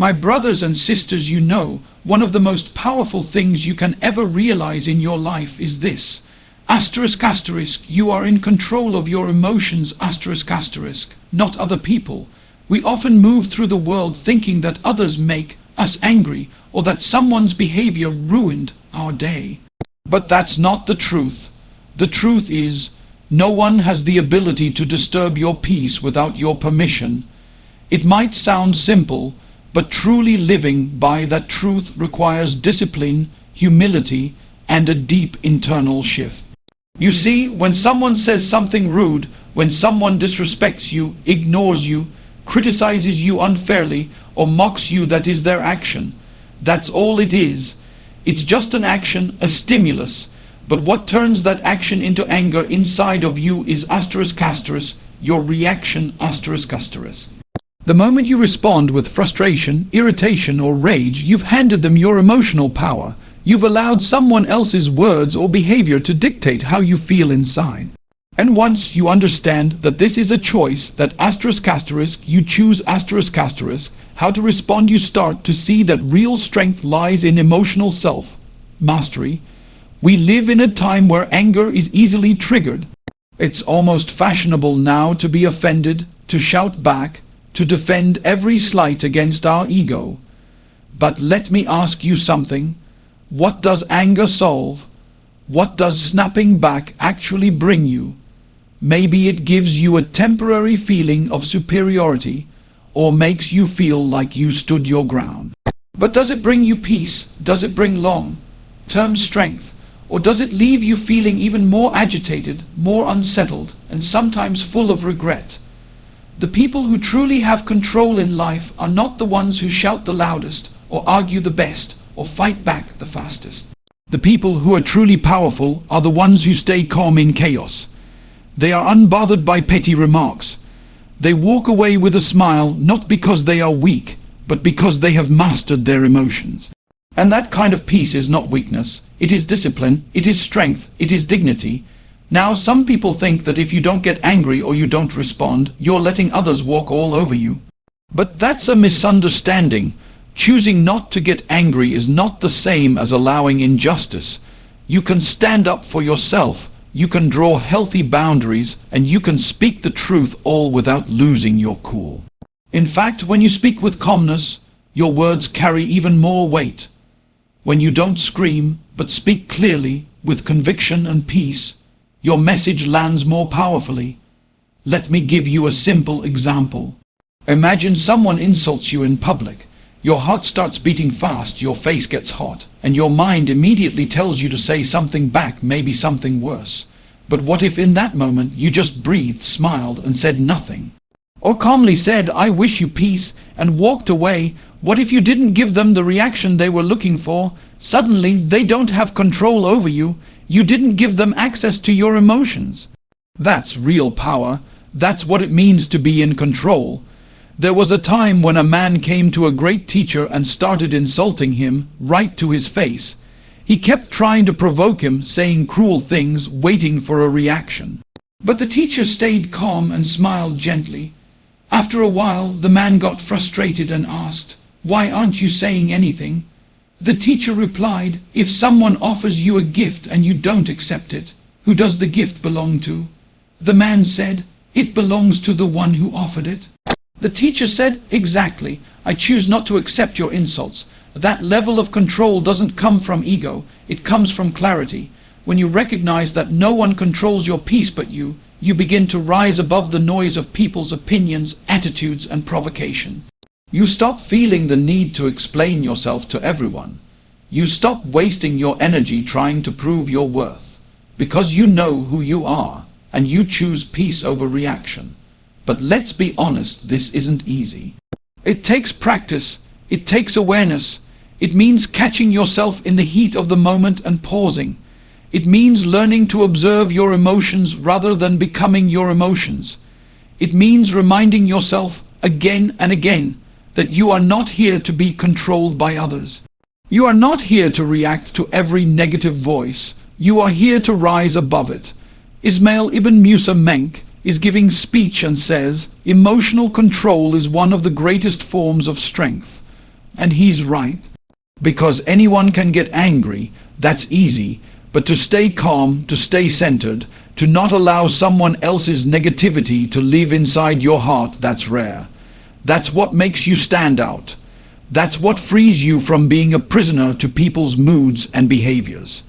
My brothers and sisters, you know, one of the most powerful things you can ever realize in your life is this. Asterisk, asterisk, you are in control of your emotions, asterisk, asterisk, not other people. We often move through the world thinking that others make us angry or that someone's behavior ruined our day. But that's not the truth. The truth is, no one has the ability to disturb your peace without your permission. It might sound simple, but truly living by that truth requires discipline, humility, and a deep internal shift. You see, when someone says something rude, when someone disrespects you, ignores you, criticizes you unfairly, or mocks you, that is their action. That's all it is. It's just an action, a stimulus. But what turns that action into anger inside of you is asterisk, asterisk, your reaction, asterisk, asterisk. The moment you respond with frustration, irritation, or rage, you've handed them your emotional power. You've allowed someone else's words or behavior to dictate how you feel inside. And once you understand that this is a choice, that asterisk, asterisk, you choose asterisk, asterisk, how to respond, you start to see that real strength lies in emotional self-mastery. We live in a time where anger is easily triggered. It's almost fashionable now to be offended, to shout back, to defend every slight against our ego. But let me ask you something. What does anger solve? What does snapping back actually bring you? Maybe it gives you a temporary feeling of superiority, or makes you feel like you stood your ground. But does it bring you peace? Does it bring long-term strength? Or does it leave you feeling even more agitated, more unsettled, and sometimes full of regret? The people who truly have control in life are not the ones who shout the loudest, or argue the best, or fight back the fastest. The people who are truly powerful are the ones who stay calm in chaos. They are unbothered by petty remarks. They walk away with a smile, not because they are weak, but because they have mastered their emotions. And that kind of peace is not weakness. It is discipline, it is strength, it is dignity. Now, some people think that if you don't get angry or you don't respond, you're letting others walk all over you. But that's a misunderstanding. Choosing not to get angry is not the same as allowing injustice. You can stand up for yourself, you can draw healthy boundaries, and you can speak the truth all without losing your cool. In fact, when you speak with calmness, your words carry even more weight. When you don't scream, but speak clearly, with conviction and peace, your message lands more powerfully. Let me give you a simple example. Imagine someone insults you in public. Your heart starts beating fast, your face gets hot, and your mind immediately tells you to say something back, maybe something worse. But what if in that moment you just breathed, smiled, and said nothing? Or calmly said, "I wish you peace," and walked away? What if you didn't give them the reaction they were looking for? Suddenly, they don't have control over you. You didn't give them access to your emotions. That's real power. That's what it means to be in control. There was a time when a man came to a great teacher and started insulting him right to his face. He kept trying to provoke him, saying cruel things, waiting for a reaction. But the teacher stayed calm and smiled gently. After a while, the man got frustrated and asked, "Why aren't you saying anything?" The teacher replied, "If someone offers you a gift and you don't accept it, who does the gift belong to?" The man said, "It belongs to the one who offered it." The teacher said, "Exactly. I choose not to accept your insults. That level of control doesn't come from ego. It comes from clarity. When you recognize that no one controls your peace but you, you begin to rise above the noise of people's opinions, attitudes, and provocation. You stop feeling the need to explain yourself to everyone. You stop wasting your energy trying to prove your worth, because you know who you are, and you choose peace over reaction. But let's be honest, this isn't easy. It takes practice, it takes awareness, it means catching yourself in the heat of the moment and pausing. It means learning to observe your emotions rather than becoming your emotions. It means reminding yourself again and again that you are not here to be controlled by others. You are not here to react to every negative voice. You are here to rise above it. Ismail ibn Mufti Menk is giving speech and says, "Emotional control is one of the greatest forms of strength. And he's right. Because anyone can get angry, that's easy, but to stay calm, to stay centered, to not allow someone else's negativity to live inside your heart, that's rare. That's what makes you stand out. That's what frees you from being a prisoner to people's moods and behaviors.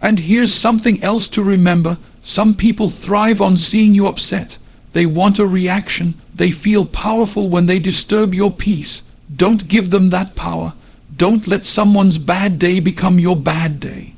And here's something else to remember. Some people thrive on seeing you upset. They want a reaction. They feel powerful when they disturb your peace. Don't give them that power. Don't let someone's bad day become your bad day.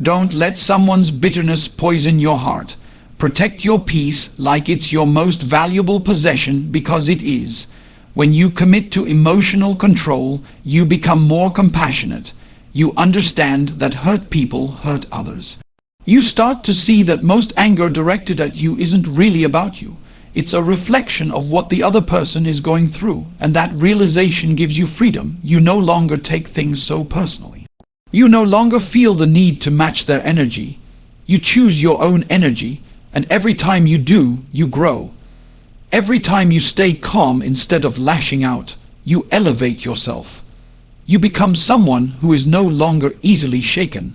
Don't let someone's bitterness poison your heart. Protect your peace like it's your most valuable possession, because it is. When you commit to emotional control, you become more compassionate. You understand that hurt people hurt others. You start to see that most anger directed at you isn't really about you. It's a reflection of what the other person is going through, and that realization gives you freedom. You no longer take things so personally. You no longer feel the need to match their energy. You choose your own energy, and every time you do, you grow. Every time you stay calm instead of lashing out, you elevate yourself. You become someone who is no longer easily shaken,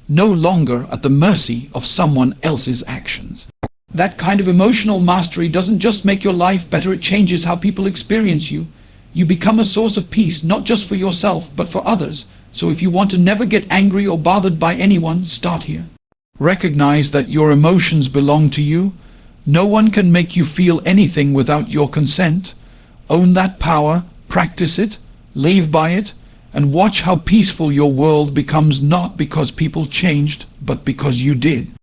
no longer at the mercy of someone else's actions. That kind of emotional mastery doesn't just make your life better, it changes how people experience you. You become a source of peace, not just for yourself, but for others. So if you want to never get angry or bothered by anyone, start here. Recognize that your emotions belong to you. No one can make you feel anything without your consent. Own that power, practice it, live by it, and watch how peaceful your world becomes, not because people changed, but because you did.